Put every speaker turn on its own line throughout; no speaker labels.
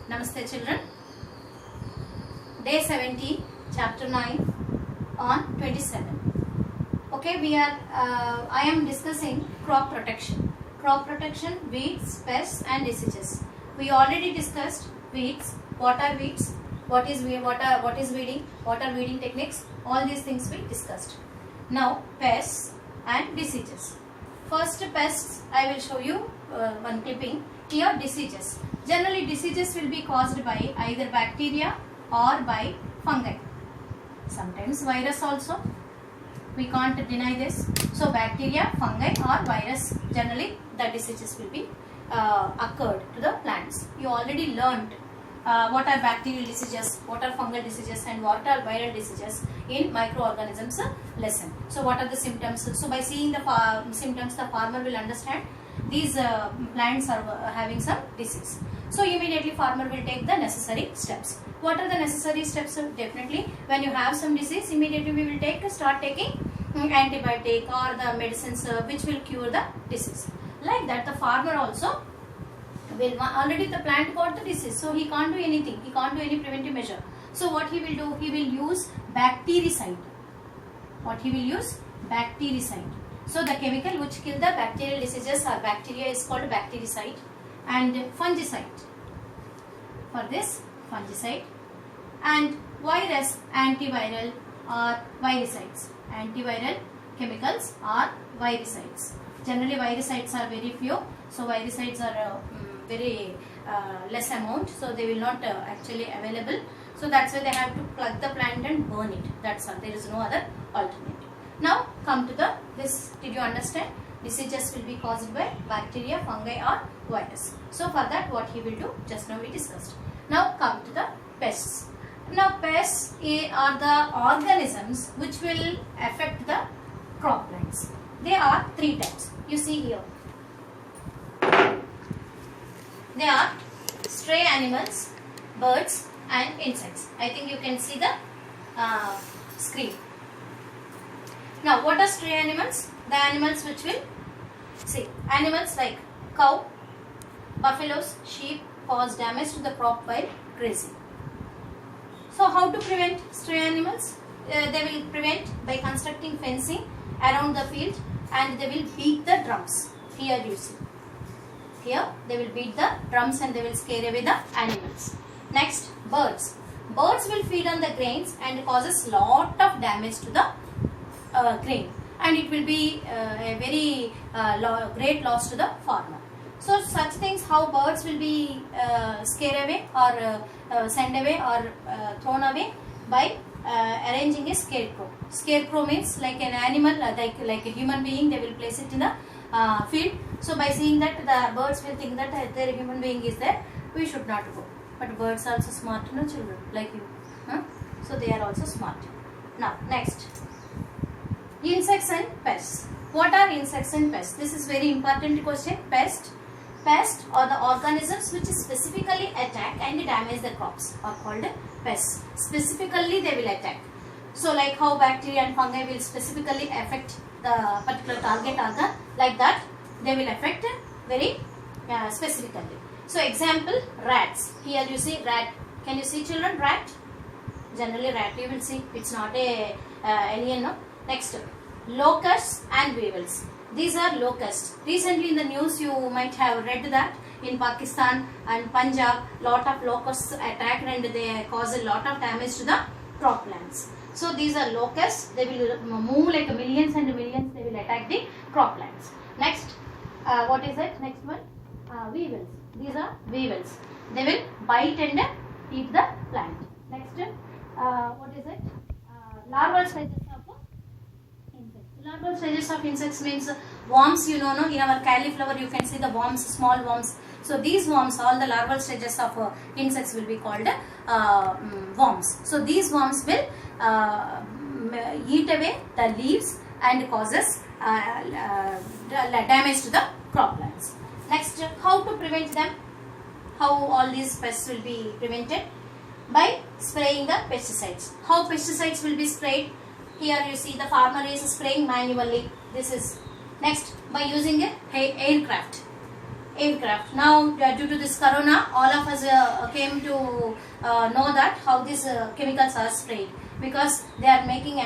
Namaste children. Day 17, chapter 9 on 27. Okay, I am discussing crop protection. Crop protection, weeds, pests and diseases. We already discussed weeds, what are weeds, what is weeding, what are weeding techniques, all these things we discussed. Now pests and diseases. First pests, I will show you one clipping. Here diseases. Generally diseases will be caused by either bacteria or by fungi. Sometimes virus also. We can't deny this. So bacteria, fungi or virus, generally the diseases will be occurred to the plants. You already learned what are bacterial diseases, what are fungal diseases and what are viral diseases in microorganisms lesson. So what are the symptoms? So by seeing the symptoms, the farmer will understand these plants are having some disease. So immediately farmer will take the necessary steps. What are the necessary steps? Definitely when you have some disease, immediately we will start taking antibiotic or the medicines which will cure the disease. Like that the farmer also will, already the plant got the disease, so he can't do anything, he can't do any preventive measure. So what he will do, he will use bactericide. What he will use? Bactericide. So the chemical which kill the bacterial diseases or bacteria is called bactericide, and fungicide. For this, fungicide, and virus, antiviral or viricides. Antiviral chemicals are viricides. Generally viricides are very few, so viricides are very less amount, so they will not actually available. So that's why they have to plug the plant and burn it. That's all. There is no other alternative. Now come to this. Did you understand? Diseases will be caused by bacteria, fungi or virus. So for that what he will do, just now we discussed. Now come to the pests. Now pests are the organisms which will affect the crop plants. There are three types. You see here. They are stray animals, birds and insects. I think you can see the screen. Now what are stray animals? The animals which will, see, animals like cow, buffaloes, sheep cause damage to the crop while grazing. So how to prevent stray animals? They will prevent by constructing fencing around the field, and they will beat the drums. Here you see. Here they will beat the drums and they will scare away the animals. Next, birds. Birds will feed on the grains and causes lot of damage to the grain, and it will be a very great loss to the farmer. So such things, how birds will be scared away or sent away or thrown away by arranging a scarecrow. Scarecrow means like an animal, like a human being, they will place it in the field. So by seeing that, the birds will think that their human being is there, we should not go. But birds are also smart, no children, like you. So they are also smart. Now next, insects and pests. What are insects and pests? This is very important question. Pests are the organisms which specifically attack and damage the crops are called pests. Specifically they will attack. So like how bacteria and fungi will specifically affect the particular target organ, like that they will affect very specifically. So example, rats. Here you see rat. Can you see children? Rat. Generally rat you will see. It's not a alien, no. Next, locusts and weevils. These are locusts. Recently in the news you might have read that in Pakistan and Punjab, lot of locusts attacked and they cause a lot of damage to the crop plants. So these are locusts. They will move like millions and millions. They will attack the crop plants. Next, what is it? Next one, weevils. These are weevils. They will bite and eat the plant. Next, what is it? Larval stages of insects. Larval stages of insects means worms. You know, no? In our cauliflower you can see the worms, small worms. So these worms, all the larval stages of insects will be called worms. So these worms will eat away the leaves and causes damage to the crop plants. Next, how to prevent them? How all these pests will be prevented? By spraying the pesticides. How pesticides will be sprayed? Here you see the farmer is spraying manually. This is. Next, by using a aircraft. aircraft. Now due to this corona, all of us came to know that how these chemicals are sprayed, because they are making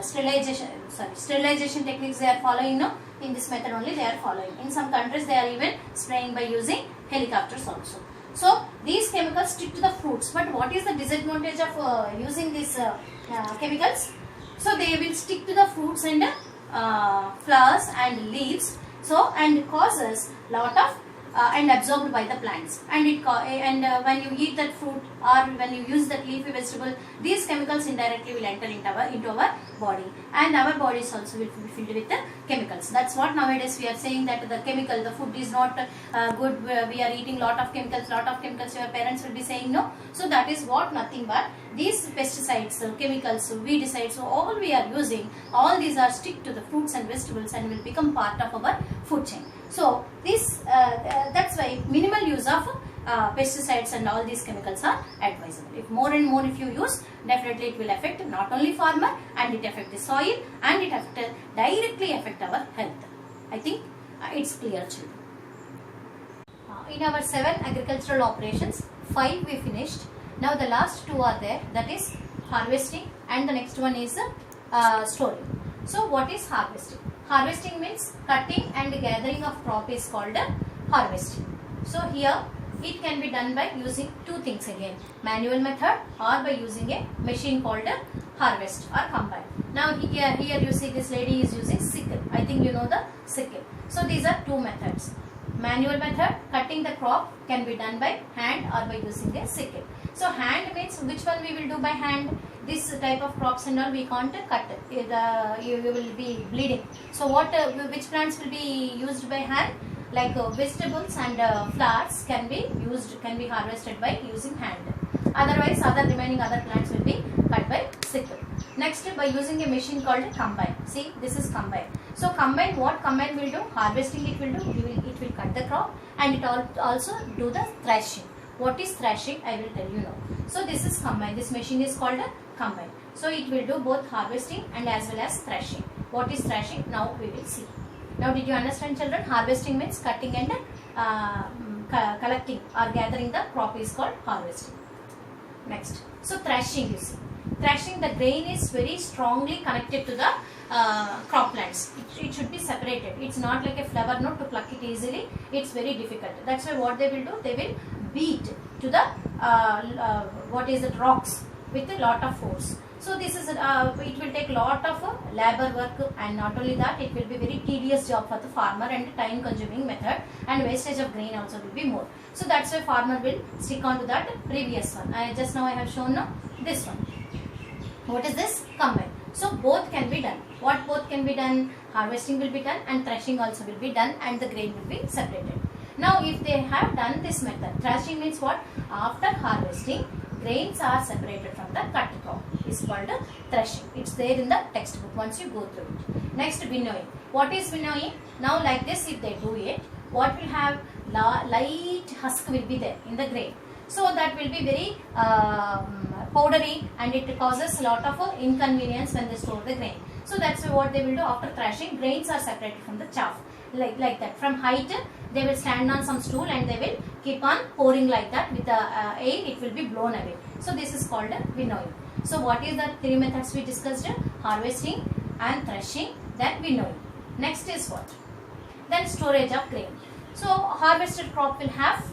sterilization techniques they are following. No, in this method only they are following. In some countries they are even spraying by using helicopters also. So these chemicals stick to the fruits, but what is the disadvantage of using these chemicals? So they will stick to the fruits and flowers and leaves, so and causes lot of and absorbed by the plants, and when you eat that fruit or when you use that leafy vegetable, these chemicals indirectly will enter into our body, and our bodies also will be filled with the chemicals. That's what nowadays we are saying, that the food is not good, we are eating lot of chemicals. Your parents will be saying no. So that is what, nothing but these pesticides, chemicals, weedicides, so all we are using, all these are stick to the fruits and vegetables and will become part of our food chain. So this that's why minimal use of pesticides and all these chemicals are advisable. If more and more if you use, definitely it will affect not only farmer, and it affect the soil, and it directly affect our health. I think it's clear, children. In our 7 agricultural operations, 5 we finished. Now the last 2 are there, that is harvesting, and the next one is storing. So what is harvesting? Harvesting means cutting and gathering of crop is called harvesting. So here it can be done by using 2 things again, manual method or by using a machine called harvest or combine. Now here you see this lady is using sickle. I think you know the sickle. So these are 2 methods. Manual method, cutting the crop, can be done by hand or by using a sickle. So hand means which one we will do by hand? This type of crops and all we can't cut. You will be bleeding. So which plants will be used by hand? Like vegetables and flowers can be harvested by using hand. Otherwise, remaining other plants will be cut by sickle. Next, by using a machine called combine. See, this is combine. So combine, what combine will do? Harvesting it will do. It will cut the crop, and it also do the thrashing. What is thrashing? I will tell you now. So this is combine. This machine is called a combine. So it will do both harvesting and as well as thrashing. What is thrashing? Now we will see. Now did you understand, children? Harvesting means cutting and collecting or gathering the crop is called harvesting. Next, so thrashing, you see. Thrashing, the grain is very strongly connected to the crop plants. It should be separated. It's not like a flower node to pluck it easily. It's very difficult. That's why what they will do, they will beat to the rocks with a lot of force. So this is it will take lot of labor work, and not only that, it will be very tedious job for the farmer and time consuming method, and wastage of grain also will be more. So that's why farmer will stick on to that previous one. Just now I have shown this one. What is this? Combine. So both can be done. What both can be done? Harvesting will be done and thrashing also will be done, and the grain will be separated. Now if they have done this method, thrashing means what? After harvesting, grains are separated from the cut crop. It's called threshing. It's there in the textbook once you go through it. Next, winnowing. What is winnowing? Now like this, if they do it, what will have? Light husk will be there in the grain. So that will be very powdery, and it causes a lot of inconvenience when they store the grain. So that's what they will do after thrashing. Grains are separated from the chaff. Like that. From height, they will stand on some stool and they will keep on pouring like that. With the air, it will be blown away. So this is called winnowing. So what is the 3 methods we discussed? Harvesting and threshing, then winnowing. Next is what? Then storage of grain. So harvested crop will have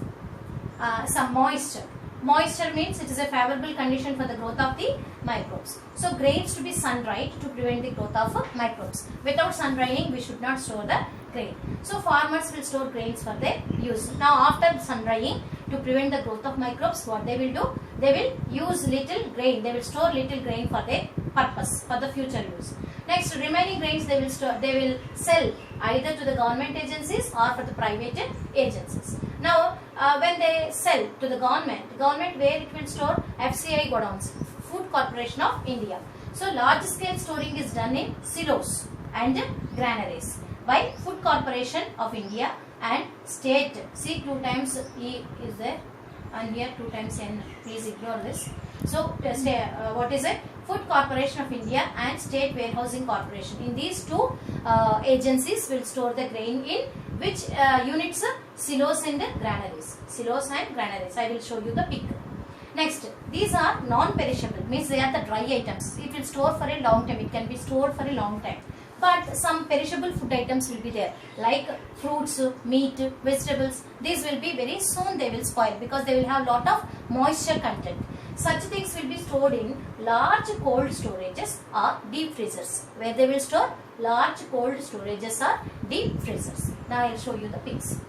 some moisture. Moisture means it is a favorable condition for the growth of the microbes. So grains to be sun-dried to prevent the growth of microbes. Without sun drying, we should not store the grain. So farmers will store grains for their use. Now after sun drying, to prevent the growth of microbes, what they will do? They will use little grain. They will store little grain for their purpose, for the future use. Next, remaining grains they will sell either to the government agencies or for the private agencies. Now, when they sell to the government where it will store? FCI godowns, Food Corporation of India. So large scale storing is done in silos and granaries by Food Corporation of India and state. See, 2 times E is there and here 2 times N. Please ignore this. So what is it? Food Corporation of India and State Warehousing Corporation. In these 2 agencies will store the grain in which units? Silos and granaries. Silos and granaries. I will show you the pic. Next, these are non-perishable, means they are the dry items. It will store for a long time. It can be stored for a long time. But some perishable food items will be there, like fruits, meat, vegetables. These will be very soon they will spoil because they will have lot of moisture content. Such things will be stored in large cold storages or deep freezers, where they will store large cold storages or deep freezers. Now I will show you the pics.